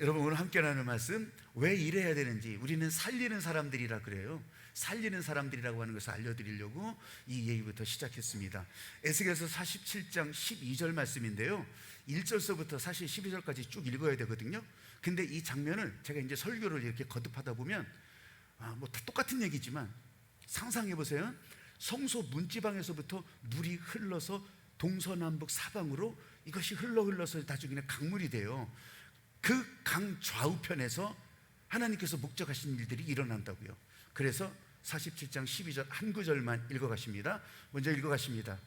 여러분, 오늘 함께 나누는 말씀, 왜 일해야 되는지, 우리는 살리는 사람들이라 그래요. 살리는 사람들이라고 하는 것을 알려드리려고 이 얘기부터 시작했습니다. 에스겔서 47장 12절 말씀인데요, 1절서부터 사실 12절까지 쭉 읽어야 되거든요. 근데 이 장면을 제가 이제 설교를 이렇게 거듭하다 보면 뭐 다 똑같은 얘기지만 상상해 보세요. 성소 문지방에서부터 물이 흘러서 동서남북 사방으로 이것이 흘러서 나중에는 강물이 돼요. 그 강 좌우편에서 하나님께서 목적하신 일들이 일어난다고요. 그래서 47장 12절 한 구절만 읽어가십니다. 먼저 읽어가십니다.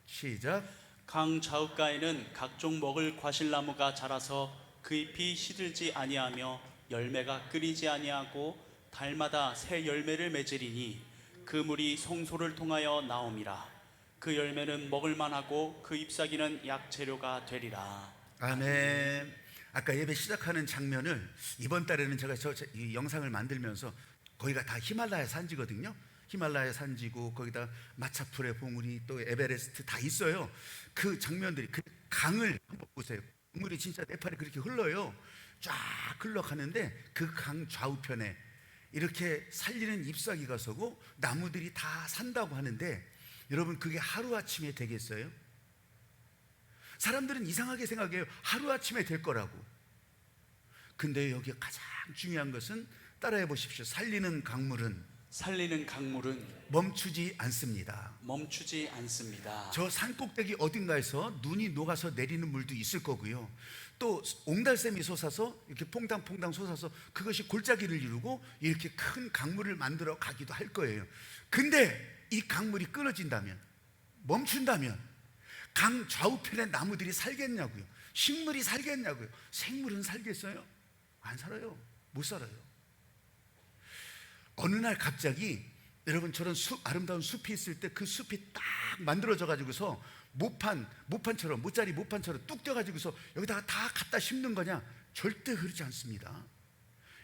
시작. 강 좌우가에는 각종 먹을 과실나무가 자라서 그 잎이 시들지 아니하며 열매가 끓이지 아니하고 달마다 새 열매를 맺으리니 그 물이 송소를 통하여 나옴이라. 그 열매는 먹을 만하고 그 잎사귀는 약재료가 되리라. 아멘. 아까 예배 시작하는 장면을 이번 달에는 제가 이 영상을 만들면서 거기가 다 히말라야 산지거든요. 히말라야 산지고 거기다 마차풀의 봉우리 또 에베레스트 다 있어요. 그 장면들이, 그 강을 한번 보세요. 물이 진짜 네팔에 그렇게 흘러요. 쫙 흘러가는데 그 강 좌우편에 이렇게 살리는 잎사귀가 서고 나무들이 다 산다고 하는데, 여러분, 그게 하루아침에 되겠어요? 사람들은 이상하게 생각해요. 하루아침에 될 거라고. 근데 여기 가장 중요한 것은, 따라해 보십시오. 살리는 강물은 멈추지 않습니다. 멈추지 않습니다. 저 산꼭대기 어딘가에서 눈이 녹아서 내리는 물도 있을 거고요, 또 옹달샘이 솟아서 이렇게 퐁당퐁당 솟아서 그것이 골짜기를 이루고 이렇게 큰 강물을 만들어 가기도 할 거예요. 근데 이 강물이 끊어진다면, 멈춘다면 강 좌우편의 나무들이 살겠냐고요? 식물이 살겠냐고요? 생물은 살겠어요? 안 살아요. 못 살아요. 어느 날 갑자기, 여러분, 저런 아름다운 숲이 있을 때 그 숲이 딱 만들어져 가지고서 모판처럼, 모짜리 모판처럼 뚝 떼어가지고서 여기다가 다 갖다 심는 거냐? 절대 그렇지 않습니다.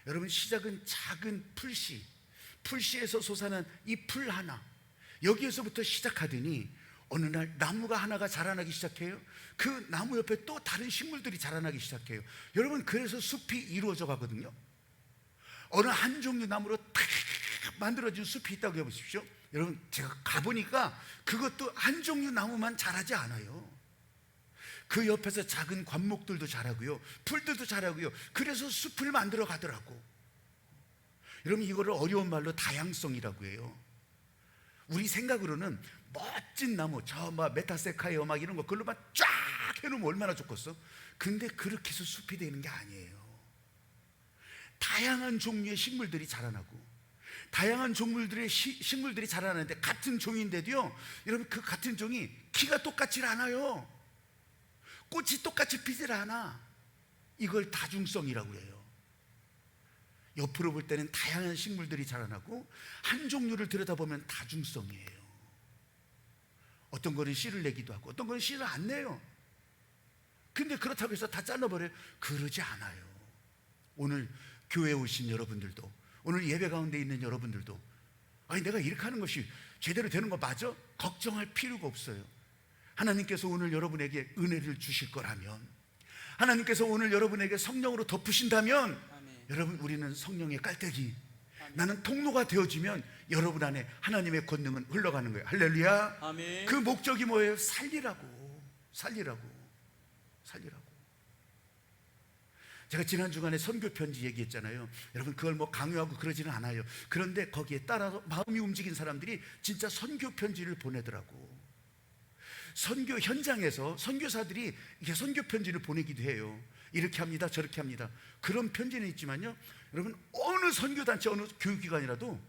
여러분, 시작은 작은 풀씨에서 솟아난 이 풀 하나, 여기에서부터 시작하더니 어느 날 나무가 하나가 자라나기 시작해요. 그 나무 옆에 또 다른 식물들이 자라나기 시작해요. 여러분, 그래서 숲이 이루어져 가거든요. 어느 한 종류 나무로 탁 만들어진 숲이 있다고 해보십시오. 여러분, 제가 가보니까 그것도 한 종류 나무만 자라지 않아요. 그 옆에서 작은 관목들도 자라고요, 풀들도 자라고요. 그래서 숲을 만들어 가더라고. 여러분, 이거를 어려운 말로 다양성이라고 해요. 우리 생각으로는 멋진 나무, 저 막 메타세카이어 막 이런 거 그걸로만 쫙 해놓으면 얼마나 좋겠어. 근데 그렇게 해서 숲이 되는 게 아니에요. 다양한 종류의 식물들이 자라나고, 다양한 종류들의 식물들이 자라나는데, 같은 종인데도요, 여러분, 그 같은 종이 키가 똑같지 않아요. 꽃이 똑같이 피질 않아. 이걸 다중성이라고 해요. 옆으로 볼 때는 다양한 식물들이 자라나고, 한 종류를 들여다보면 다중성이에요. 어떤 거는 씨를 내기도 하고 어떤 거는 씨를 안 내요. 근데 그렇다고 해서 다 잘라버려요? 그러지 않아요. 오늘 교회에 오신 여러분들도, 오늘 예배 가운데 있는 여러분들도, 아니, 내가 이렇게 하는 것이 제대로 되는 거 맞아? 걱정할 필요가 없어요. 하나님께서 오늘 여러분에게 은혜를 주실 거라면, 하나님께서 오늘 여러분에게 성령으로 덮으신다면, 아멘. 여러분, 우리는 성령의 깔때기, 나는 통로가 되어지면 여러분 안에 하나님의 권능은 흘러가는 거예요. 할렐루야. 아멘. 그 목적이 뭐예요? 살리라고. 제가 지난 주간에 선교 편지 얘기했잖아요. 여러분, 그걸 뭐 강요하고 그러지는 않아요. 그런데 거기에 따라서 마음이 움직인 사람들이 진짜 선교 편지를 보내더라고. 선교 현장에서 선교사들이 이렇게 선교 편지를 보내기도 해요. 이렇게 합니다, 저렇게 합니다. 그런 편지는 있지만요, 여러분, 어느 선교단체, 어느 교육기관이라도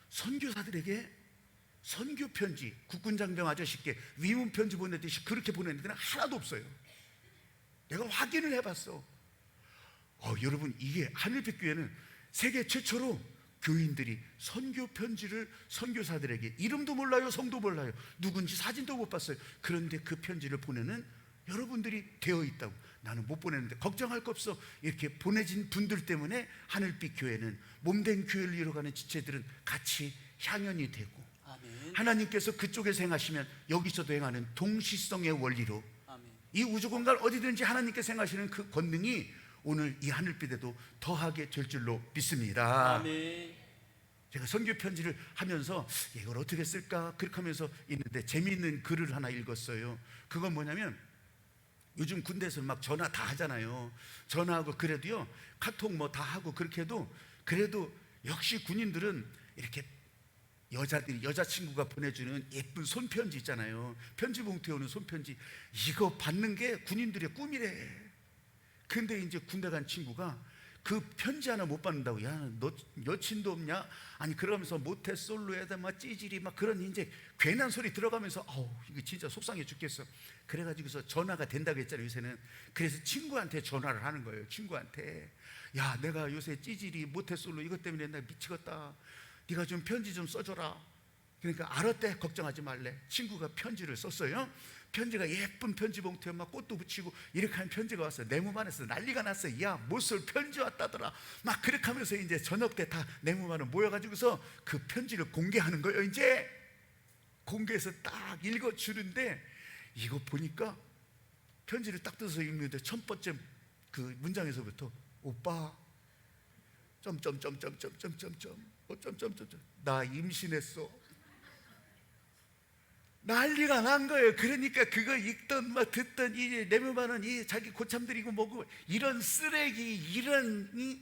선교사들에게 선교 편지, 국군장병 아저씨께 위문 편지 보내듯이 그렇게 보내는 데는 하나도 없어요. 내가 확인을 해봤어. 여러분, 이게 하늘빛 교회는 세계 최초로 교인들이 선교 편지를 선교사들에게, 이름도 몰라요, 성도 몰라요, 누군지 사진도 못 봤어요. 그런데 그 편지를 보내는 여러분들이 되어 있다고. 나는 못 보내는데 걱정할 거 없어. 이렇게 보내진 분들 때문에 하늘빛 교회는, 몸된 교회를 이뤄가는 지체들은 같이 향연이 되고, 아멘. 하나님께서 그쪽에서 행하시면 여기서도 행하는 동시성의 원리로, 아멘. 이 우주공간 어디든지 하나님께서 행하시는 그 권능이 오늘 이 하늘빛에도 더하게 될 줄로 믿습니다. 아멘. 제가 선교 편지를 하면서 이걸 어떻게 쓸까 그렇게 하면서 있는데 재미있는 글을 하나 읽었어요. 그건 뭐냐면 요즘 군대에서 막 전화 다 하잖아요. 전화하고 그래도요 카톡 뭐 다 하고 그렇게 해도 그래도 역시 군인들은 이렇게 여자친구가 보내주는 예쁜 손편지 있잖아요. 편지 봉투에 오는 손편지, 이거 받는 게 군인들의 꿈이래. 근데 이제 군대 간 친구가 그 편지 하나 못 받는다고. 야, 너 여친도 없냐? 아니 그러면서 모태솔로에다 막 찌질이 막 그런 이제 괜한 소리 들어가면서 아우 이거 진짜 속상해 죽겠어. 그래가지고서 전화가 된다고 했잖아요 요새는. 그래서 친구한테 전화를 하는 거예요. 친구한테, 야 내가 요새 찌질이 모태솔로 이것 때문에 나 미치겠다. 네가 좀 편지 좀 써줘라. 그러니까 알았대, 걱정하지 말래. 친구가 편지를 썼어요. 편지가 예쁜 편지 봉투에 막 꽃도 붙이고 이렇게 한 편지가 왔어요. 내 몸 안에서 난리가 났어요. 야 못쏠 편지 왔다더라. 막 그렇게 하면서 이제 저녁 때 다 내 몸 안에 모여가지고서 그 편지를 공개하는 거예요. 이제 공개해서 딱 읽어주는데 이거 보니까 편지를 딱 뜯어서 읽는데 첫 번째 그 문장에서부터 오빠 나 임신했어. 난리가 난 거예요. 그러니까 그거 읽던 막 듣던 이 내면만은 이 자기 고참들이고 뭐고 이런 쓰레기, 이런 이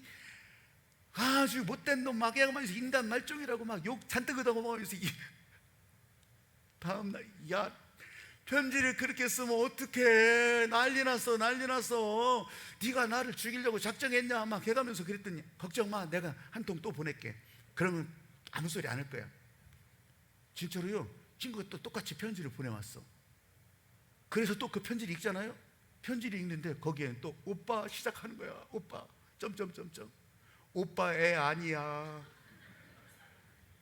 아주 못된 놈 막야만해서 인간 말종이라고 막 욕 잔뜩 얻어먹으면서 다음날 야 편지를 그렇게 쓰면 어떡해. 난리 났어 난리 났어. 네가 나를 죽이려고 작정했냐 막 해가면서 그랬더니 걱정 마, 내가 한 통 또 보낼게. 그러면 아무 소리 안 할 거야. 진짜로요. 친구가 또 똑같이 편지를 보내왔어. 그래서 또 그 편지를 읽잖아요. 편지를 읽는데 거기엔 또 오빠 시작하는 거야. 오빠 점점점점 오빠 애 아니야.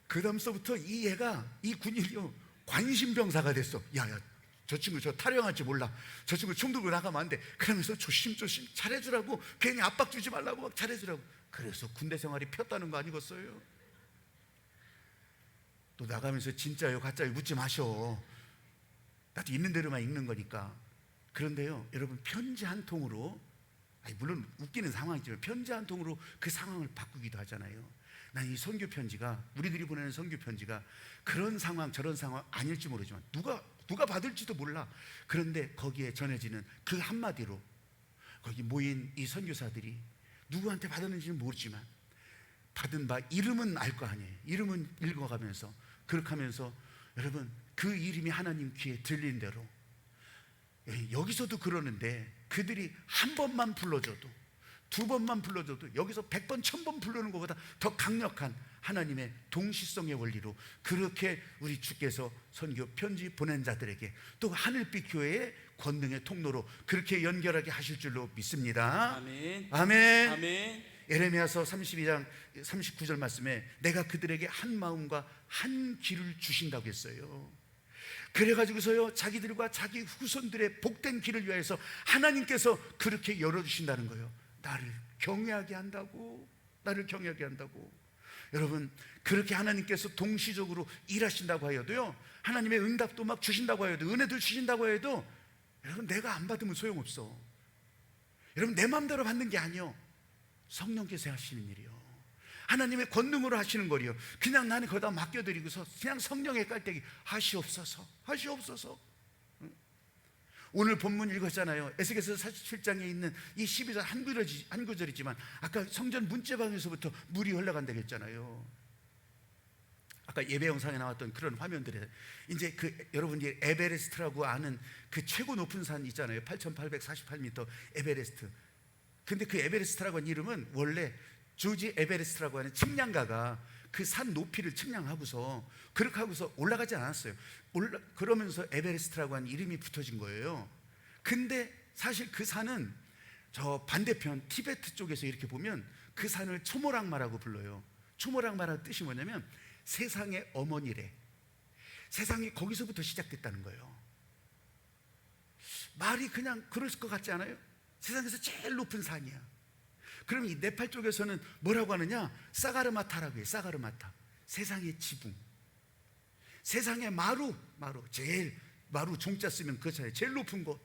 그 다음서부터 이 애가 이 군인이요 관심병사가 됐어. 야야 저 친구 저 탈영할지 몰라. 저 친구 총 들고 나가면 안 돼. 그러면서 조심조심 잘해주라고, 괜히 압박 주지 말라고 막 잘해주라고. 그래서 군대 생활이 폈다는 거 아니겠어요? 또 나가면서 진짜요 가짜요 묻지 마셔. 나도 있는 대로만 읽는 거니까. 그런데요 여러분, 편지 한 통으로, 아니 물론 웃기는 상황이지만 편지 한 통으로 그 상황을 바꾸기도 하잖아요. 난 이 선교 편지가, 우리들이 보내는 선교 편지가 그런 상황 저런 상황 아닐지 모르지만 누가 받을지도 몰라. 그런데 거기에 전해지는 그 한마디로 거기 모인 이 선교사들이 누구한테 받았는지는 모르지만 받은 바 이름은 알 거 아니에요. 이름은 읽어가면서 그렇게 하면서 여러분 그 이름이 하나님 귀에 들린 대로, 여기서도 그러는데 그들이 한 번만 불러줘도, 두 번만 불러줘도 여기서 100번 1000번 부르는 것보다 더 강력한 하나님의 동시성의 원리로 그렇게 우리 주께서 선교 편지 보낸 자들에게 또 하늘빛 교회의 권능의 통로로 그렇게 연결하게 하실 줄로 믿습니다. 아멘. 아멘. 아멘. 예레미야서 32장 39절 말씀에 내가 그들에게 한 마음과 한 길을 주신다고 했어요. 그래가지고서요 자기들과 자기 후손들의 복된 길을 위해서 하나님께서 그렇게 열어주신다는 거예요. 나를 경외하게 한다고, 나를 경외하게 한다고. 여러분 그렇게 하나님께서 동시적으로 일하신다고 하여도요, 하나님의 응답도 막 주신다고 하여도, 은혜도 주신다고 해도 여러분 내가 안 받으면 소용없어. 여러분 내 마음대로 받는 게 아니요, 성령께서 하시는 일이요, 하나님의 권능으로 하시는 거리요. 그냥 나는 거기다 맡겨드리고서 그냥 성령의 깔때기 하시옵소서, 하시옵소서. 오늘 본문 읽었잖아요. 에스겔서 47장에 있는 이 12절 한 구절이지만 아까 성전 문제방에서부터 물이 흘러간다고 했잖아요. 아까 예배 영상에 나왔던 그런 화면들에 이제 그 여러분이 에베레스트라고 아는 그 최고 높은 산 있잖아요. 8848m 에베레스트. 근데 그 에베레스트라고 하는 이름은 원래 조지 에베레스트라고 하는 측량가가 그 산 높이를 측량하고서 그렇게 하고서 올라가지 않았어요. 그러면서 에베레스트라고 하는 이름이 붙어진 거예요. 근데 사실 그 산은 저 반대편 티베트 쪽에서 이렇게 보면 그 산을 초모랑마라고 불러요. 초모랑마라는 뜻이 뭐냐면 세상의 어머니래. 세상이 거기서부터 시작됐다는 거예요. 말이 그냥 그럴 것 같지 않아요? 세상에서 제일 높은 산이야. 그럼 이 네팔 쪽에서는 뭐라고 하느냐? 사가르마타라고 해요. 사가르마타. 세상의 지붕. 세상의 마루. 제일 마루 종자 쓰면 그거잖아요. 제일 높은 곳.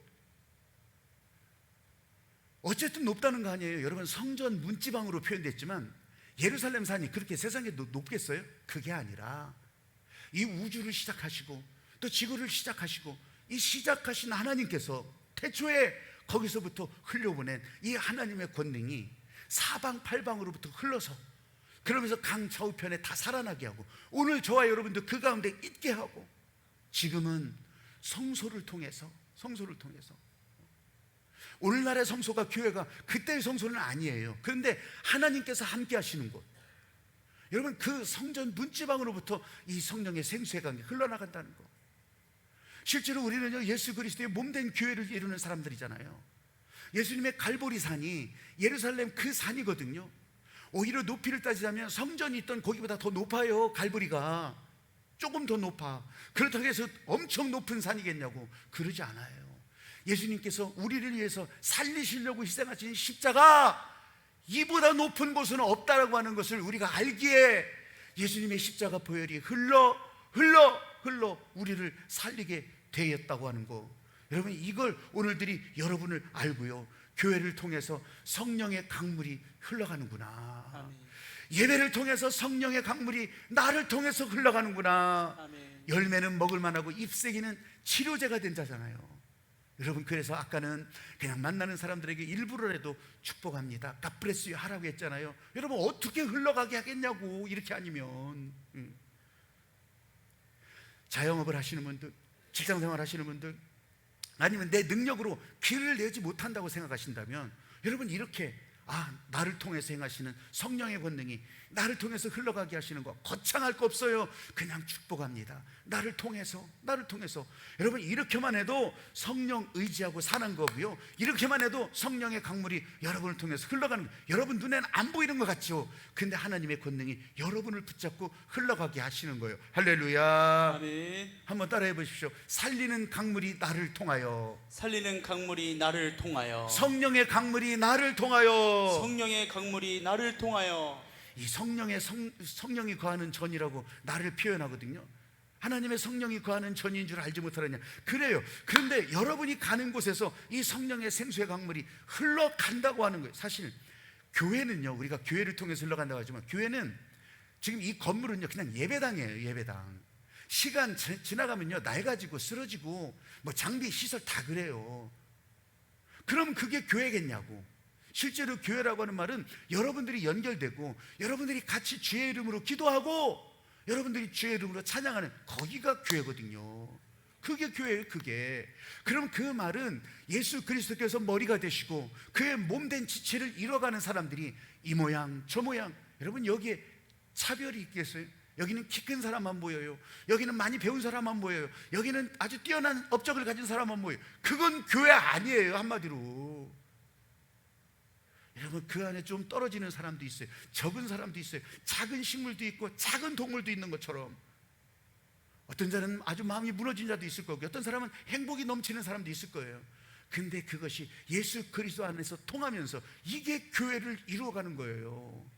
어쨌든 높다는 거 아니에요. 여러분, 성전 문지방으로 표현됐지만 예루살렘 산이 그렇게 세상에 높겠어요? 그게 아니라 이 우주를 시작하시고 또 지구를 시작하시고 이 시작하신 하나님께서 태초에 거기서부터 흘려보낸 이 하나님의 권능이 사방팔방으로부터 흘러서 그러면서 강 좌우편에 다 살아나게 하고 오늘 저와 여러분도 그 가운데 있게 하고 지금은 성소를 통해서 오늘날의 성소가 교회가 그때의 성소는 아니에요. 그런데 하나님께서 함께 하시는 곳, 여러분, 그 성전 문지방으로부터 이 성령의 생수의 강이 흘러나간다는 것. 실제로 우리는요, 예수 그리스도의 몸된 교회를 이루는 사람들이잖아요. 예수님의 갈보리 산이 예루살렘 그 산이거든요. 오히려 높이를 따지자면 성전이 있던 거기보다 더 높아요. 갈보리가 조금 더 높아. 그렇다고 해서 엄청 높은 산이겠냐고, 그러지 않아요. 예수님께서 우리를 위해서 살리시려고 희생하신 십자가, 이보다 높은 곳은 없다라고 하는 것을 우리가 알기에 예수님의 십자가 보혈이 흘러 우리를 살리게 되었다고 하는 거. 여러분, 이걸 오늘들이 여러분을 알고요, 교회를 통해서 성령의 강물이 흘러가는구나. 아멘. 예배를 통해서 성령의 강물이 나를 통해서 흘러가는구나. 아멘. 열매는 먹을 만하고 잎새기는 치료제가 된 자잖아요. 여러분, 그래서 아까는 그냥 만나는 사람들에게 일부러라도 축복합니다, God bless you 하라고 했잖아요. 여러분, 어떻게 흘러가게 하겠냐고. 이렇게 아니면 자영업을 하시는 분들, 직장생활 하시는 분들, 아니면 내 능력으로 길을 내지 못한다고 생각하신다면 여러분, 이렇게 나를 통해서 행하시는 성령의 권능이 나를 통해서 흘러가게 하시는 거, 거창할 거 없어요. 그냥 축복합니다. 나를 통해서. 여러분, 이렇게만 해도 성령 의지하고 사는 거고요, 이렇게만 해도 성령의 강물이 여러분을 통해서 흘러가는 거예요. 여러분 눈에는 안 보이는 것 같죠? 근데 하나님의 권능이 여러분을 붙잡고 흘러가게 하시는 거예요. 할렐루야. 아멘. 한번 따라해 보십시오. 살리는 강물이 나를 통하여. 살리는 강물이 나를 통하여. 성령의 강물이 나를 통하여. 성령의 강물이 나를 통하여. 이 성령이 거하는 전이라고 나를 표현하거든요. 하나님의 성령이 거하는 전인 줄 알지 못하느냐. 그래요. 그런데 여러분이 가는 곳에서 이 성령의 생수의 강물이 흘러간다고 하는 거예요. 사실 교회는요, 우리가 교회를 통해서 흘러간다고 하지만 교회는 지금 이 건물은요, 그냥 예배당이에요. 예배당. 시간 지나가면요, 낡아지고 쓰러지고 뭐 장비 시설 다 그래요. 그럼 그게 교회겠냐고. 실제로 교회라고 하는 말은 여러분들이 연결되고 여러분들이 같이 주의 이름으로 기도하고 여러분들이 주의 이름으로 찬양하는, 거기가 교회거든요. 그게 교회예요. 그게. 그럼 그 말은 예수 그리스도께서 머리가 되시고 그의 몸된 지체를 이뤄가는 사람들이 이 모양 저 모양, 여러분, 여기에 차별이 있겠어요? 여기는 키 큰 사람만 모여요. 여기는 많이 배운 사람만 모여요. 여기는 아주 뛰어난 업적을 가진 사람만 모여요. 그건 교회 아니에요, 한마디로. 여러분, 그 안에 좀 떨어지는 사람도 있어요. 적은 사람도 있어요. 작은 식물도 있고 작은 동물도 있는 것처럼. 어떤 자는 아주 마음이 무너진 자도 있을 거고 어떤 사람은 행복이 넘치는 사람도 있을 거예요. 근데 그것이 예수 그리스도 안에서 통하면서 이게 교회를 이루어가는 거예요.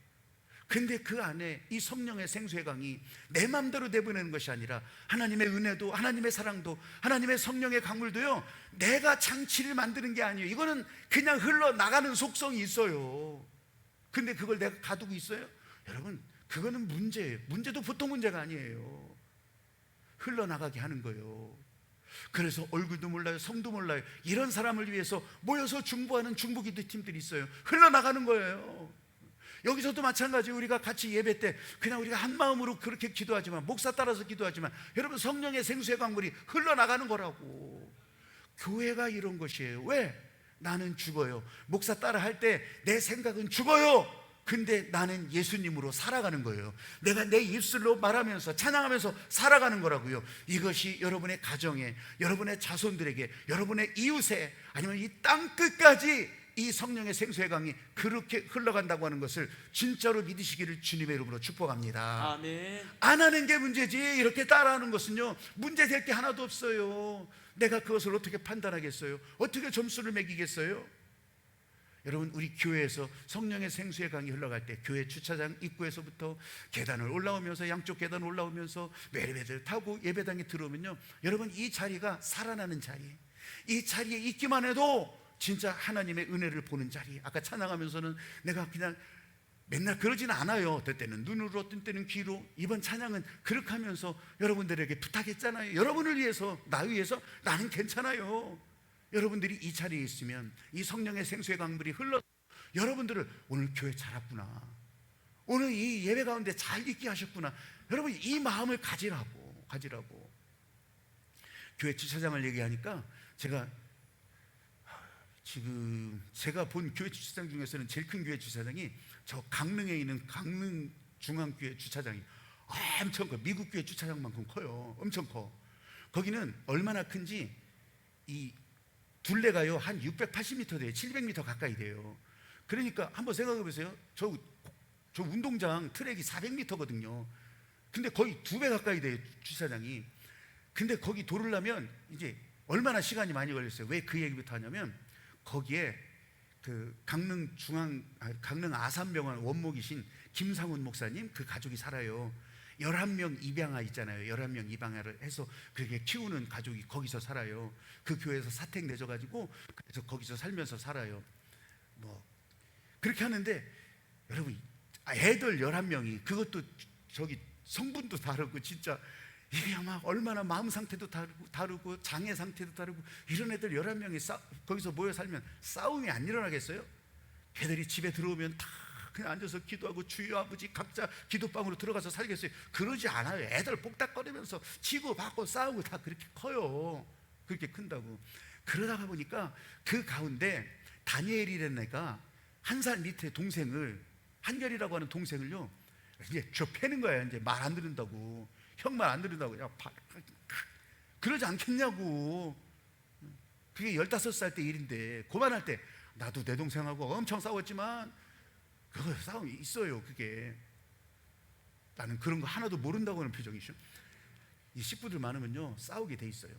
근데 그 안에 이 성령의 생수의 강이 내 마음대로 내보내는 것이 아니라 하나님의 은혜도, 하나님의 사랑도, 하나님의 성령의 강물도요, 내가 장치를 만드는 게 아니에요. 이거는 그냥 흘러나가는 속성이 있어요. 근데 그걸 내가 가두고 있어요? 여러분, 그거는 문제예요. 문제도 보통 문제가 아니에요. 흘러나가게 하는 거예요. 그래서 얼굴도 몰라요, 성도 몰라요, 이런 사람을 위해서 모여서 중보하는 중보기도 팀들이 있어요. 흘러나가는 거예요. 여기서도 마찬가지예요. 우리가 같이 예배 때 그냥 우리가 한 마음으로 그렇게 기도하지만, 목사 따라서 기도하지만, 여러분, 성령의 생수의 강물이 흘러나가는 거라고. 교회가 이런 것이에요. 왜? 나는 죽어요. 목사 따라 할 때 내 생각은 죽어요. 근데 나는 예수님으로 살아가는 거예요. 내가 내 입술로 말하면서 찬양하면서 살아가는 거라고요. 이것이 여러분의 가정에, 여러분의 자손들에게, 여러분의 이웃에, 아니면 이 땅 끝까지 이 성령의 생수의 강이 그렇게 흘러간다고 하는 것을 진짜로 믿으시기를 주님의 이름으로 축복합니다. 아멘. 안 하는 게 문제지, 이렇게 따라하는 것은요, 문제될 게 하나도 없어요. 내가 그것을 어떻게 판단하겠어요? 어떻게 점수를 매기겠어요? 여러분, 우리 교회에서 성령의 생수의 강이 흘러갈 때 교회 주차장 입구에서부터 계단을 올라오면서, 양쪽 계단 올라오면서 매일매일 타고 예배당에 들어오면요, 여러분, 이 자리가 살아나는 자리, 이 자리에 있기만 해도 진짜 하나님의 은혜를 보는 자리. 아까 찬양하면서는 내가 그냥 맨날 그러진 않아요. 어떤 때는 눈으로, 어떤 때는 귀로. 이번 찬양은 그렇게 하면서 여러분들에게 부탁했잖아요. 여러분을 위해서, 나 위해서 나는 괜찮아요. 여러분들이 이 자리에 있으면 이 성령의 생수의 강물이 흘러 여러분들을 오늘 교회 잘 왔구나, 오늘 이 예배 가운데 잘 있게 하셨구나, 여러분 이 마음을 가지라고. 교회 주차장을 얘기하니까 제가 본 교회 주차장 중에서는 제일 큰 교회 주차장이 저 강릉에 있는 강릉 중앙교회 주차장이 엄청 커요. 미국 교회 주차장만큼 커요. 엄청 커. 거기는 얼마나 큰지 이 둘레가요 한 680m 돼요. 700m 가까이 돼요. 그러니까 한번 생각해 보세요. 저 운동장 트랙이 400m거든요. 근데 거의 2배 가까이 돼요, 주차장이. 근데 거기 돌으려면 이제 얼마나 시간이 많이 걸렸어요. 왜 그 얘기부터 하냐면 거기에 그 강릉 아산병원 원목이신 김상훈 목사님 그 가족이 살아요. 11명 입양아 있잖아요. 11명 입양아를 해서 그렇게 키우는 가족이 거기서 살아요. 그 교회에서 사택 내줘가지고 그래서 거기서 살면서 살아요. 뭐 그렇게 하는데 여러분 애들 11명이 그것도 저기 성분도 다르고 진짜 이게 막 얼마나 마음 상태도 다르고 장애 상태도 다르고 이런 애들 11명이 거기서 모여 살면 싸움이 안 일어나겠어요? 걔들이 집에 들어오면 다 그냥 앉아서 기도하고 주여 아버지 각자 기도방으로 들어가서 살겠어요? 그러지 않아요. 애들 복닥거리면서 치고받고 싸우고 다 그렇게 커요. 그렇게 큰다고. 그러다가 보니까 그 가운데 다니엘이라는 애가 1살 밑에 동생을, 한결이라고 하는 동생을요 이제 좁혀는 거예요. 이제 말 안 듣는다고, 형 말 안 듣는다고. 야, 그러지 않겠냐고. 그게 15살 때 일인데 고만할 때 나도 내 동생하고 엄청 싸웠지만 그거 싸움이 있어요. 그게 나는 그런 거 하나도 모른다고 하는 표정이죠. 이 식구들 많으면요 싸우게 돼 있어요.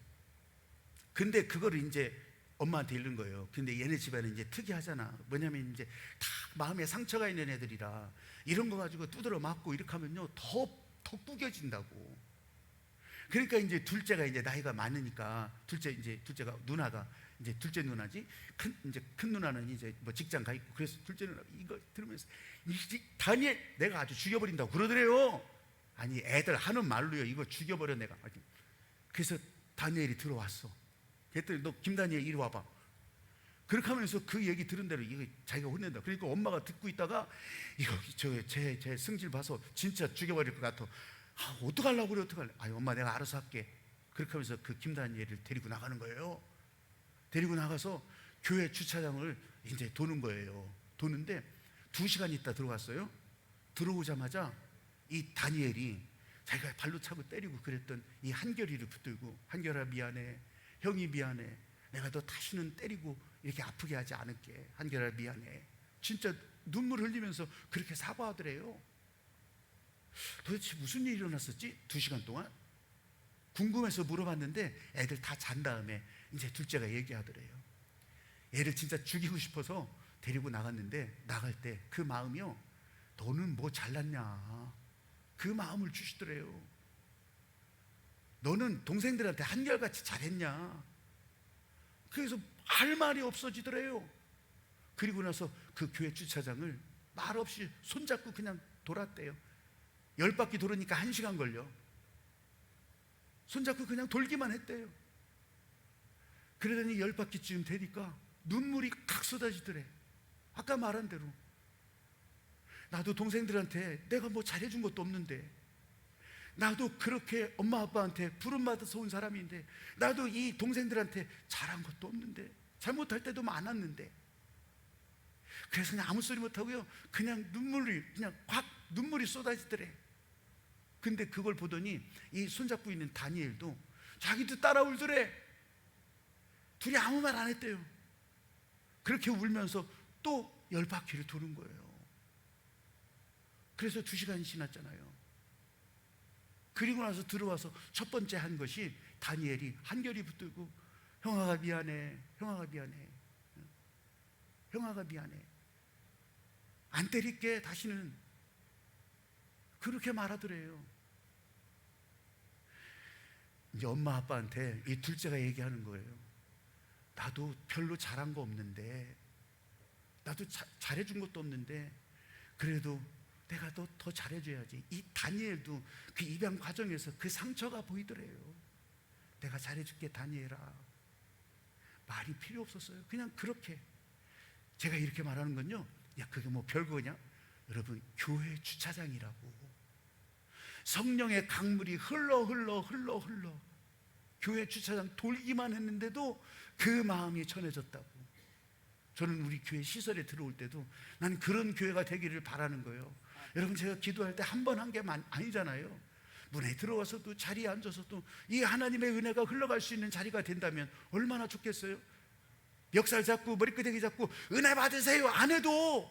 근데 그거를 이제 엄마한테 잃는 거예요. 근데 얘네 집안은 이제 특이하잖아. 뭐냐면 이제 다 마음에 상처가 있는 애들이라 이런 거 가지고 두드려 맞고 이렇게 하면요 더 구겨진다고. 그러니까 이제 둘째가 이제 나이가 많으니까 둘째가 누나가 이제 둘째 누나지 큰 누나는 이제 뭐 직장 가 있고 그래서 둘째 누나 이거 들으면서 다니엘 내가 아주 죽여버린다고 그러더래요. 아니 애들 하는 말로요 이거 죽여버려 내가. 그래서 다니엘이 들어왔어. 그랬더니 너 김다니엘 이리 와봐. 그렇게 하면서 그 얘기 들은 대로 이거 자기가 혼낸다. 그러니까 엄마가 듣고 있다가 이거 제 승질 봐서 진짜 죽여버릴 것 같아. 어떡하려고 그래 어떡할래. 엄마 내가 알아서 할게. 그렇게 하면서 그 김다니엘을 데리고 나가는 거예요. 데리고 나가서 교회 주차장을 이제 도는 거예요. 도는데 2시간 있다 들어갔어요. 들어오자마자 이 다니엘이 자기가 발로 차고 때리고 그랬던 이 한결이를 붙들고 한결아 미안해, 형이 미안해, 내가 너 다시는 때리고 이렇게 아프게 하지 않을게, 한결아 미안해. 진짜 눈물 흘리면서 그렇게 사과하더래요. 도대체 무슨 일이 일어났었지? 2시간 동안 궁금해서 물어봤는데 애들 다 잔 다음에 이제 둘째가 얘기하더래요. 얘를 진짜 죽이고 싶어서 데리고 나갔는데 나갈 때 그 마음이요, 너는 뭐 잘났냐, 그 마음을 주시더래요. 너는 동생들한테 한결같이 잘했냐. 그래서 할 말이 없어지더래요. 그리고 나서 그 교회 주차장을 말없이 손잡고 그냥 돌았대요. 10바퀴 돌으니까 1시간 걸려. 손잡고 그냥 돌기만 했대요. 그러더니 10바퀴쯤 되니까 눈물이 칵 쏟아지더래. 아까 말한 대로 나도 동생들한테 내가 뭐 잘해준 것도 없는데, 나도 그렇게 엄마 아빠한테 부름받아서 온 사람인데, 나도 이 동생들한테 잘한 것도 없는데, 잘못할 때도 많았는데, 그래서 그냥 아무 소리 못하고요 그냥 눈물이 쏟아지더래. 근데 그걸 보더니 이 손잡고 있는 다니엘도 자기도 따라 울더래. 둘이 아무 말 안 했대요. 그렇게 울면서 또 10바퀴를 도는 거예요. 그래서 2시간이 지났잖아요. 그리고 나서 들어와서 첫 번째 한 것이 다니엘이 한결이 붙들고 형아가 미안해, 형아가 미안해, 형아가 미안해, 안 때릴게 다시는, 그렇게 말하더래요. 이제 엄마 아빠한테 이 둘째가 얘기하는 거예요. 나도 별로 잘한 거 없는데, 나도 잘해준 것도 없는데, 그래도 내가 더 잘해줘야지. 이 다니엘도 그 입양 과정에서 그 상처가 보이더래요. 내가 잘해줄게 다니엘아. 말이 필요 없었어요. 그냥 그렇게. 제가 이렇게 말하는 건요, 야 그게 뭐 별거냐? 여러분, 교회 주차장이라고. 성령의 강물이 흘러 교회 주차장 돌기만 했는데도 그 마음이 전해졌다고. 저는 우리 교회 시설에 들어올 때도 나는 그런 교회가 되기를 바라는 거예요. 여러분, 제가 기도할 때 한 번 한 게 아니잖아요. 문에 들어와서도 자리에 앉아서도 이 하나님의 은혜가 흘러갈 수 있는 자리가 된다면 얼마나 좋겠어요. 멱살 잡고 머리끄댕이 잡고 은혜 받으세요 안 해도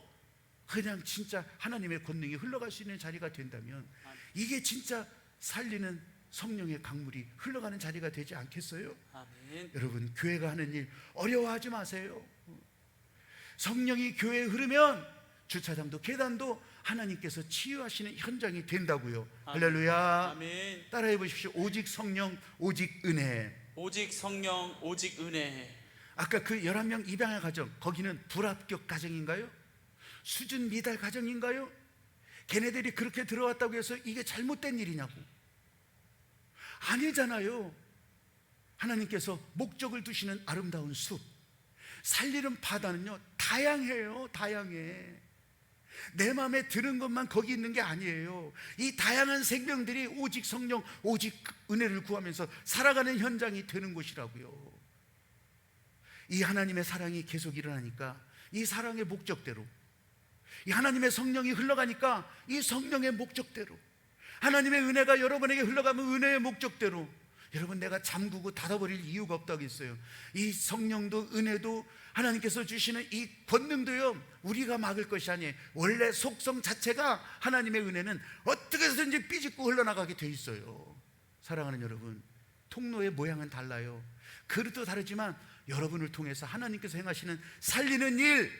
그냥 진짜 하나님의 권능이 흘러갈 수 있는 자리가 된다면 이게 진짜 살리는 성령의 강물이 흘러가는 자리가 되지 않겠어요? 아멘. 여러분, 교회가 하는 일 어려워하지 마세요. 성령이 교회에 흐르면 주차장도 계단도 하나님께서 치유하시는 현장이 된다고요. 아멘. 할렐루야. 아멘. 따라해 보십시오. 오직 성령, 오직 은혜. 오직 성령, 오직 은혜. 아까 그 11명 입양의 가정, 거기는 불합격 가정인가요? 수준 미달 가정인가요? 걔네들이 그렇게 들어왔다고 해서 이게 잘못된 일이냐고. 아니잖아요. 하나님께서 목적을 두시는 아름다운 숲, 살리는 바다는요 다양해요. 다양해. 내 마음에 드는 것만 거기 있는 게 아니에요. 이 다양한 생명들이 오직 성령, 오직 은혜를 구하면서 살아가는 현장이 되는 곳이라고요. 이 하나님의 사랑이 계속 일어나니까 이 사랑의 목적대로, 이 하나님의 성령이 흘러가니까 이 성령의 목적대로, 하나님의 은혜가 여러분에게 흘러가면 은혜의 목적대로. 여러분, 내가 잠그고 닫아버릴 이유가 없다고 했어요. 이 성령도 은혜도 하나님께서 주시는 이 권능도요 우리가 막을 것이 아니에요. 원래 속성 자체가 하나님의 은혜는 어떻게 해서든지 삐집고 흘러나가게 돼 있어요. 사랑하는 여러분, 통로의 모양은 달라요. 그릇도 다르지만 여러분을 통해서 하나님께서 행하시는 살리는 일,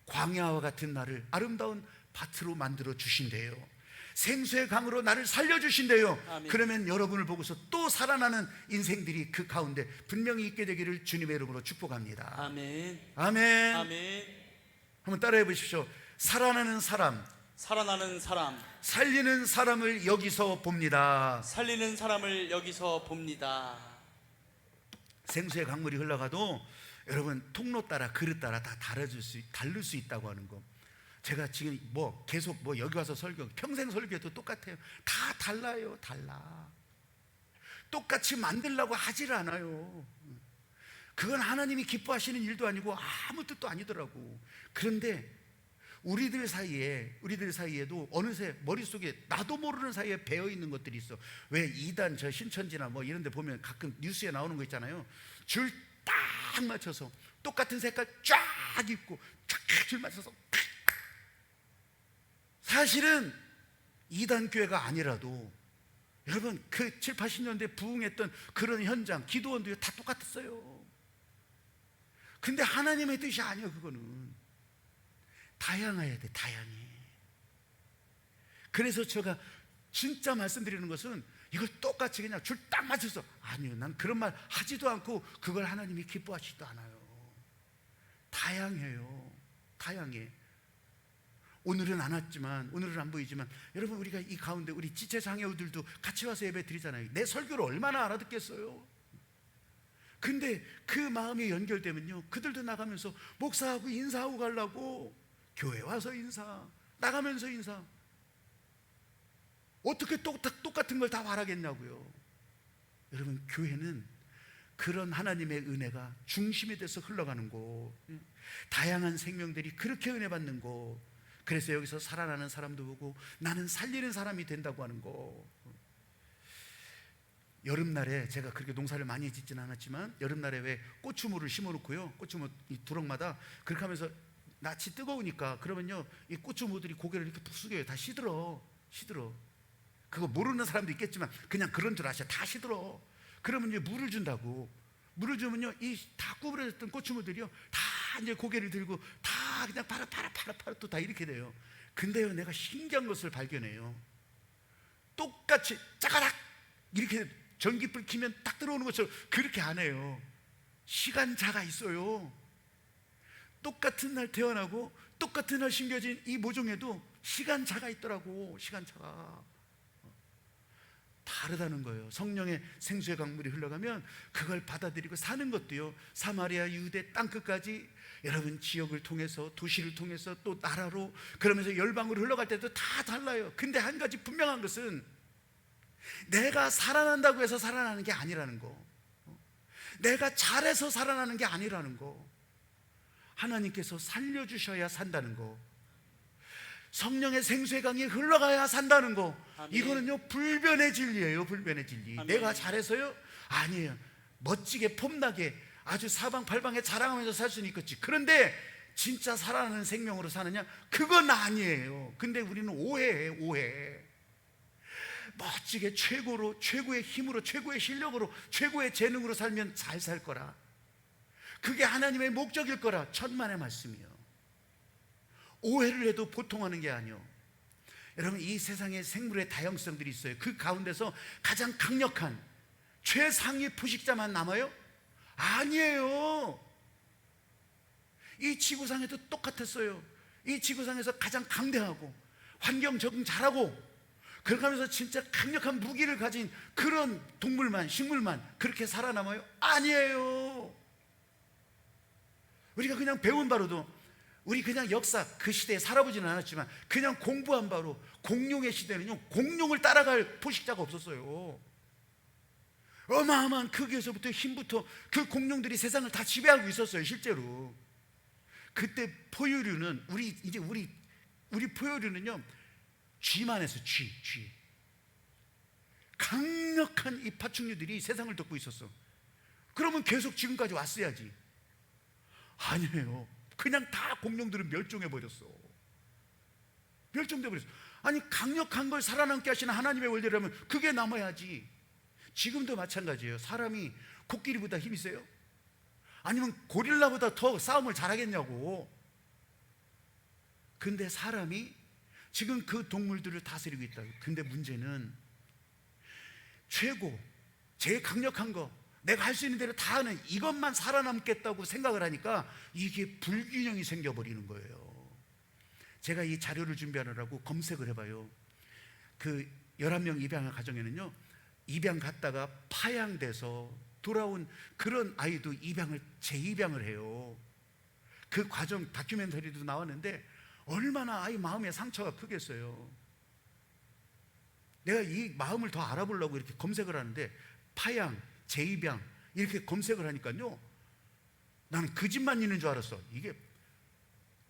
광야와 같은 나를 아름다운 밭으로 만들어 주신대요. 생수의 강으로 나를 살려주신대요. 아멘. 그러면 여러분을 보고서 또 살아나는 인생들이 그 가운데 분명히 있게 되기를 주님의 이름으로 축복합니다. 아멘. 아멘. 아멘. 한번 따라해 보십시오. 살아나는 사람, 살아나는 사람, 살리는 사람을 여기서 봅니다. 살리는 사람을 여기서 봅니다. 생수의 강물이 흘러가도 여러분 통로 따라 그릇 따라 다 다를 수 있다고 하는 거. 제가 지금 계속 여기 와서 설교, 평생 설교해도 똑같아요. 다 달라요. 달라. 똑같이 만들려고 하질 않아요. 그건 하나님이 기뻐하시는 일도 아니고 아무 뜻도 아니더라고. 그런데 우리들 사이에도 어느새 머릿속에 나도 모르는 사이에 배어 있는 것들이 있어. 왜 이단 저 신천지나 이런 데 보면 가끔 뉴스에 나오는 거 있잖아요. 줄 딱 맞춰서 똑같은 색깔 쫙 입고 쫙 줄 맞춰서 사실은 이단 교회가 아니라도 여러분 그 7, 80년대 부흥했던 그런 현장, 기도원도 다 똑같았어요. 근데 하나님의 뜻이 아니에요. 그거는 다양해야 돼. 다양해. 그래서 제가 진짜 말씀드리는 것은 이걸 똑같이 그냥 줄 딱 맞춰서, 아니요, 난 그런 말 하지도 않고 그걸 하나님이 기뻐하시지도 않아요. 다양해요. 다양해. 오늘은 안 왔지만, 오늘은 안 보이지만 여러분, 우리가 이 가운데 우리 지체 장애우들도 같이 와서 예배 드리잖아요. 내 설교를 얼마나 알아듣겠어요. 근데 그 마음이 연결되면요, 그들도 나가면서 목사하고 인사하고 가려고, 교회 와서 인사, 나가면서 인사. 어떻게 똑같은 걸 다 말하겠냐고요. 여러분, 교회는 그런 하나님의 은혜가 중심이 돼서 흘러가는 곳, 다양한 생명들이 그렇게 은혜 받는 곳. 그래서 여기서 살아나는 사람도 보고 나는 살리는 사람이 된다고 하는 거. 여름날에 제가 그렇게 농사를 많이 짓지는 않았지만 여름날에 왜 고추무를 심어놓고요, 고추무 이 두렁마다 그렇게 하면서 낯이 뜨거우니까 그러면요 이 고추무들이 고개를 이렇게 푹 숙여요. 다 시들어. 그거 모르는 사람도 있겠지만 그냥 그런 줄 아셔. 다 시들어. 그러면 이제 물을 준다고. 물을 주면요 이 다 구부러졌던 고추무들이요 다 이제 고개를 들고 다 그냥 파라 또 다 이렇게 돼요. 근데요, 내가 신기한 것을 발견해요. 똑같이 짜가락 이렇게 전기불 켜면 딱 들어오는 것처럼 그렇게 안 해요. 시간차가 있어요. 똑같은 날 태어나고 똑같은 날 심겨진 이 모종에도 시간차가 있더라고. 시간차가 다르다는 거예요. 성령의 생수의 강물이 흘러가면 그걸 받아들이고 사는 것도요, 사마리아 유대 땅끝까지 여러분 지역을 통해서, 도시를 통해서, 또 나라로, 그러면서 열방으로 흘러갈 때도 다 달라요. 근데 한 가지 분명한 것은 내가 살아난다고 해서 살아나는 게 아니라는 거, 내가 잘해서 살아나는 게 아니라는 거, 하나님께서 살려주셔야 산다는 거, 성령의 생수의 강이 흘러가야 산다는 거, 아멘. 이거는요 불변의 진리예요. 불변의 진리. 아멘. 내가 잘해서요? 아니에요. 멋지게 폼나게 아주 사방팔방에 자랑하면서 살 수는 있겠지. 그런데 진짜 살아나는 생명으로 사느냐? 그건 아니에요. 근데 우리는 오해해요. 오해. 멋지게 최고로, 최고의 힘으로, 최고의 실력으로, 최고의 재능으로 살면 잘 살 거라, 그게 하나님의 목적일 거라, 천만의 말씀이요. 오해를 해도 보통 하는 게 아니요. 여러분, 이 세상에 생물의 다양성들이 있어요. 그 가운데서 가장 강력한 최상위 포식자만 남아요? 아니에요. 이 지구상에도 똑같았어요. 이 지구상에서 가장 강대하고 환경 적응 잘하고 그렇게 하면서 진짜 강력한 무기를 가진 그런 동물만, 식물만 그렇게 살아남아요? 아니에요. 우리가 그냥 배운 바로도, 우리 그냥 역사 그 시대에 살아보지는 않았지만 그냥 공부한 바로, 공룡의 시대는요 공룡을 따라갈 포식자가 없었어요. 어마어마한 크기에서부터 힘부터 그 공룡들이 세상을 다 지배하고 있었어요. 실제로 그때 포유류는, 우리 포유류는요 쥐만 해서 쥐 강력한 이 파충류들이 세상을 덮고 있었어. 그러면 계속 지금까지 왔어야지. 아니에요. 그냥 다 공룡들은 멸종해버렸어. 멸종돼버렸어. 아니, 강력한 걸 살아남게 하시는 하나님의 원리라면 그게 남아야지. 지금도 마찬가지예요. 사람이 코끼리보다 힘이 세요? 아니면 고릴라보다 더 싸움을 잘하겠냐고. 근데 사람이 지금 그 동물들을 다스리고 있다. 근데 문제는 최고, 제일 강력한 거, 내가 할 수 있는 대로 다 하는 이것만 살아남겠다고 생각을 하니까 이게 불균형이 생겨버리는 거예요. 제가 이 자료를 준비하느라고 검색을 해봐요. 그 11명 입양한 가정에는요, 입양 갔다가 파양돼서 돌아온 그런 아이도 재입양을 해요. 그 과정 다큐멘터리도 나왔는데 얼마나 아이 마음의 상처가 크겠어요. 내가 이 마음을 더 알아보려고 이렇게 검색을 하는데 파양, 재입양 이렇게 검색을 하니까요, 나는 그 집만 있는 줄 알았어. 이게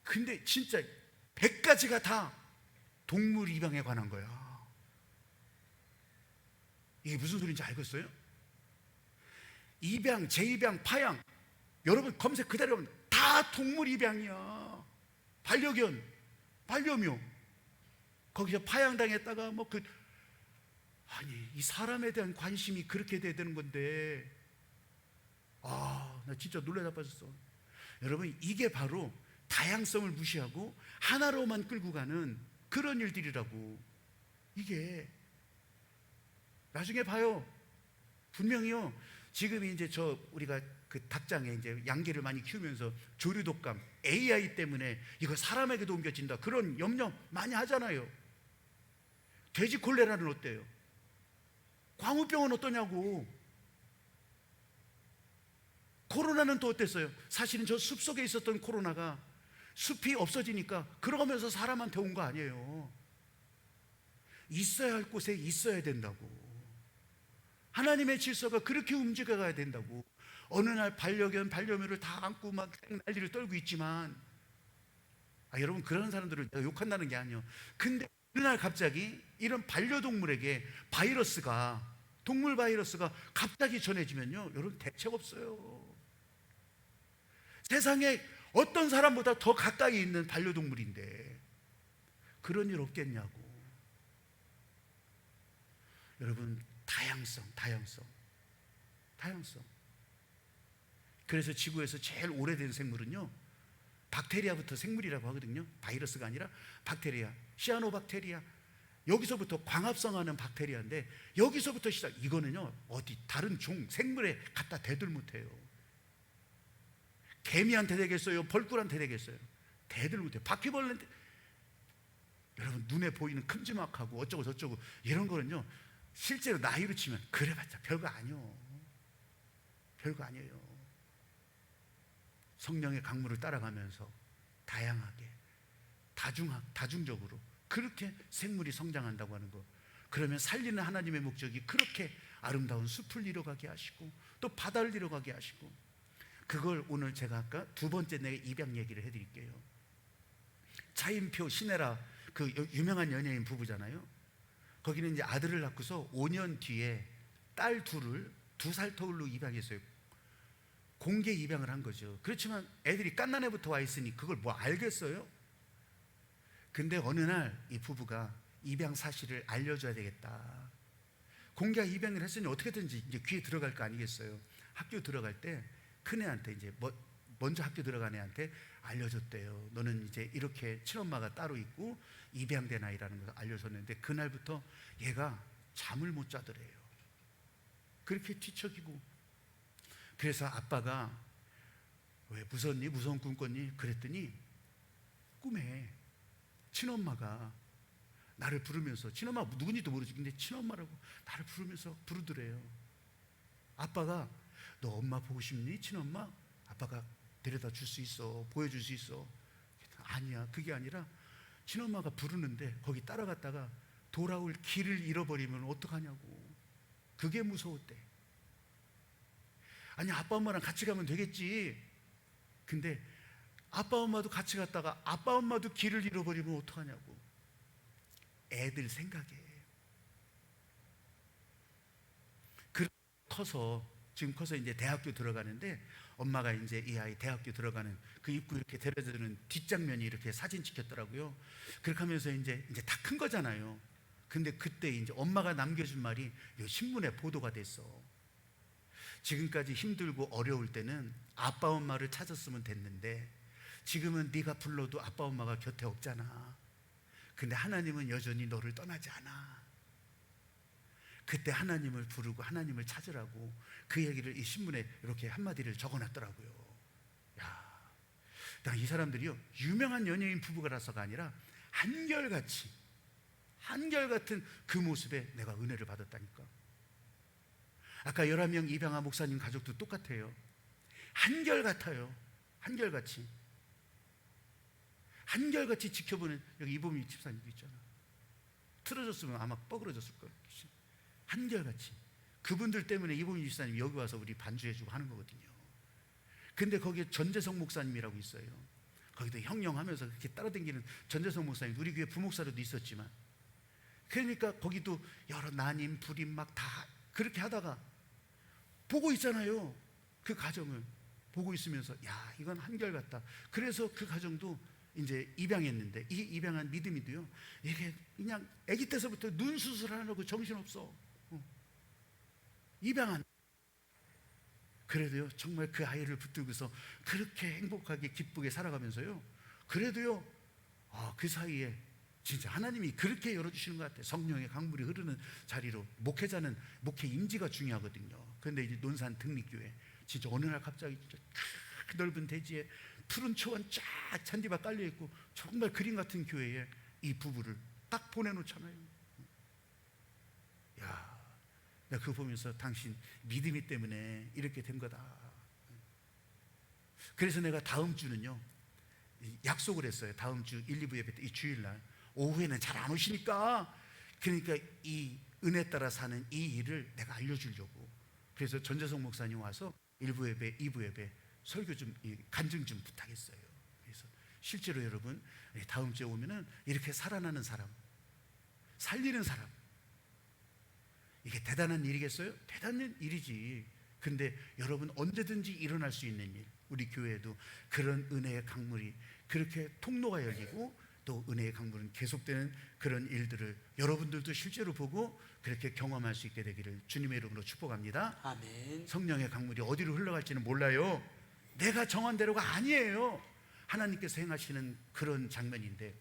근데 진짜 100가지가 다 동물 입양에 관한 거야. 이게 무슨 소리인지 알겠어요? 입양, 재입양, 파양, 여러분 검색 그대로 하면 다 동물 입양이야. 반려견, 반려묘, 거기서 파양당했다가 아니, 이 사람에 대한 관심이 그렇게 돼야 되는 건데, 나 진짜 놀라 자빠졌어. 여러분, 이게 바로 다양성을 무시하고 하나로만 끌고 가는 그런 일들이라고. 이게 나중에 봐요. 분명히요. 지금 이제 우리가 그 닭장에 이제 양계를 많이 키우면서 조류독감, AI 때문에 이거 사람에게도 옮겨진다, 그런 염려 많이 하잖아요. 돼지 콜레라는 어때요? 광우병은 어떠냐고. 코로나는 또 어땠어요? 사실은 저 숲속에 있었던 코로나가 숲이 없어지니까 그러면서 사람한테 온 거 아니에요. 있어야 할 곳에 있어야 된다고. 하나님의 질서가 그렇게 움직여가야 된다고. 어느 날 반려견, 반려묘를 다 안고 막 난리를 떨고 있지만, 여러분, 그런 사람들을 내가 욕한다는 게 아니에요. 근데 어느 날 갑자기 이런 반려동물에게 동물 바이러스가 갑자기 전해지면요, 여러분, 대책 없어요. 세상에 어떤 사람보다 더 가까이 있는 반려동물인데 그런 일 없겠냐고. 여러분, 다양성. 그래서 지구에서 제일 오래된 생물은요, 박테리아부터 생물이라고 하거든요. 바이러스가 아니라 박테리아, 시아노박테리아. 여기서부터 광합성하는 박테리아인데, 여기서부터 시작. 이거는요 어디 다른 생물에 갖다 대들 못해요. 개미한테 되겠어요? 벌꿀한테 되겠어요? 대들 못해요. 바퀴벌레한테. 여러분, 눈에 보이는 큼지막하고 어쩌고 저쩌고 이런 거는요, 실제로 나이로 치면 그래봤자 별거 아니요. 별거 아니에요. 성령의 강물을 따라가면서 다양하게 다중적으로 그렇게 생물이 성장한다고 하는 거. 그러면 살리는 하나님의 목적이 그렇게 아름다운 숲을 이뤄가게 하시고 또 바다를 이뤄가게 하시고, 그걸 오늘 제가 아까 두 번째 내 입양 얘기를 해드릴게요. 차인표, 신혜라, 그 유명한 연예인 부부잖아요. 거기는 이제 아들을 낳고서 5년 뒤에 딸 둘을 2살 터울로 입양했어요. 공개 입양을 한 거죠. 그렇지만 애들이 갓난애부터 와 있으니 그걸 뭐 알겠어요? 근데 어느 날 이 부부가 입양 사실을 알려줘야 되겠다. 공개 입양을 했으니 어떻게든지 이제 귀에 들어갈 거 아니겠어요? 학교 들어갈 때 큰애한테 이제 먼저 학교 들어간 애한테 알려줬대요. 너는 이제 이렇게 친엄마가 따로 있고 입양된 아이라는 것을 알려줬는데, 그날부터 얘가 잠을 못 자더래요. 그렇게 뒤척이고. 그래서 아빠가 왜 무섭니? 무서운 꿈 꿨니? 그랬더니 꿈에 친엄마가 나를 부르면서, 친엄마 누군지도 모르지, 근데 친엄마라고 나를 부르면서 부르더래요. 아빠가 너 엄마 보고 싶니? 친엄마? 아빠가 데려다 줄 수 있어, 보여줄 수 있어. 아니야, 그게 아니라 친엄마가 부르는데 거기 따라갔다가 돌아올 길을 잃어버리면 어떡하냐고. 그게 무서웠대. 아니, 아빠 엄마랑 같이 가면 되겠지. 근데 아빠 엄마도 같이 갔다가 아빠 엄마도 길을 잃어버리면 어떡하냐고. 애들 생각에. 지금 커서 이제 대학교 들어가는데, 엄마가 이제 이 아이 대학교 들어가는 그 입구 이렇게 데려다주는 뒷장면이 이렇게 사진 찍혔더라고요. 그렇게 하면서 이제 다 큰 거잖아요. 근데 그때 이제 엄마가 남겨준 말이 이 신문에 보도가 됐어. 지금까지 힘들고 어려울 때는 아빠 엄마를 찾았으면 됐는데 지금은 네가 불러도 아빠 엄마가 곁에 없잖아. 근데 하나님은 여전히 너를 떠나지 않아. 그때 하나님을 부르고 하나님을 찾으라고 그 얘기를 이 신문에 이렇게 한마디를 적어놨더라고요. 야, 이 사람들이요, 유명한 연예인 부부가라서가 아니라 한결같은 그 모습에 내가 은혜를 받았다니까. 아까 11명 입양한 목사님 가족도 똑같아요. 한결같아요. 한결같이 지켜보는, 여기 이보미 집사님도 있잖아. 틀어졌으면 아마 뻐그러졌을 거예요. 한결같이. 그분들 때문에 이보미 집사님이 여기 와서 우리 반주해주고 하는 거거든요. 근데 거기에 전재성 목사님이라고 있어요. 거기도 형령하면서 그렇게 따라다니는 전재성 목사님, 우리 교회 부목사로도 있었지만, 그러니까 거기도 여러 난임 불임 막 다 그렇게 하다가 보고 있잖아요. 그 가정을 보고 있으면서 야, 이건 한결같다. 그래서 그 가정도 이제 입양했는데, 이 입양한 믿음이도요, 이게 그냥 아기 때서부터 눈 수술하려고 정신없어. 입양한. 그래도요, 정말 그 아이를 붙들고서 그렇게 행복하게 기쁘게 살아가면서요, 그래도요, 그 사이에 진짜 하나님이 그렇게 열어주시는 것 같아요. 성령의 강물이 흐르는 자리로. 목회자는 목회 임지가 중요하거든요. 그런데 이제 논산 등립교회, 진짜 어느 날 갑자기 진짜 넓은 대지에 푸른 초원 쫙 잔디밭 깔려있고 정말 그림 같은 교회에 이 부부를 딱 보내놓잖아요. 야, 내가 그거 보면서 당신 믿음이 때문에 이렇게 된 거다. 그래서 내가 다음 주는요, 약속을 했어요. 다음 주 1, 2부 예배 때, 이 주일날 오후에는 잘 안 오시니까, 그러니까 이 은혜 따라 사는 이 일을 내가 알려주려고. 그래서 전재성 목사님 와서 1부 예배, 2부 예배 설교 좀 간증 좀 부탁했어요. 그래서 실제로 여러분, 다음 주에 오면은 이렇게 살아나는 사람, 살리는 사람, 이게 대단한 일이겠어요? 대단한 일이지. 근데 여러분, 언제든지 일어날 수 있는 일, 우리 교회에도 그런 은혜의 강물이 그렇게 통로가 열리고 또 은혜의 강물은 계속되는 그런 일들을 여러분들도 실제로 보고 그렇게 경험할 수 있게 되기를 주님의 이름으로 축복합니다. 아멘. 성령의 강물이 어디로 흘러갈지는 몰라요. 내가 정한 대로가 아니에요. 하나님께서 행하시는 그런 장면인데,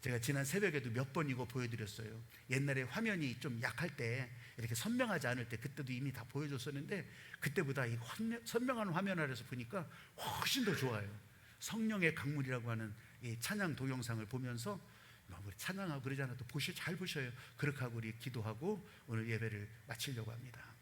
제가 지난 새벽에도 몇 번 이거 보여드렸어요. 옛날에 화면이 좀 약할 때, 이렇게 선명하지 않을 때, 그때도 이미 다 보여줬었는데 그때보다 이 선명한 화면 아래서 보니까 훨씬 더 좋아요. 성령의 강물이라고 하는 이 찬양 동영상을 보면서 우리 찬양하고 그러지 않아도 잘 보셔요. 그렇게 하고 우리 기도하고 오늘 예배를 마치려고 합니다.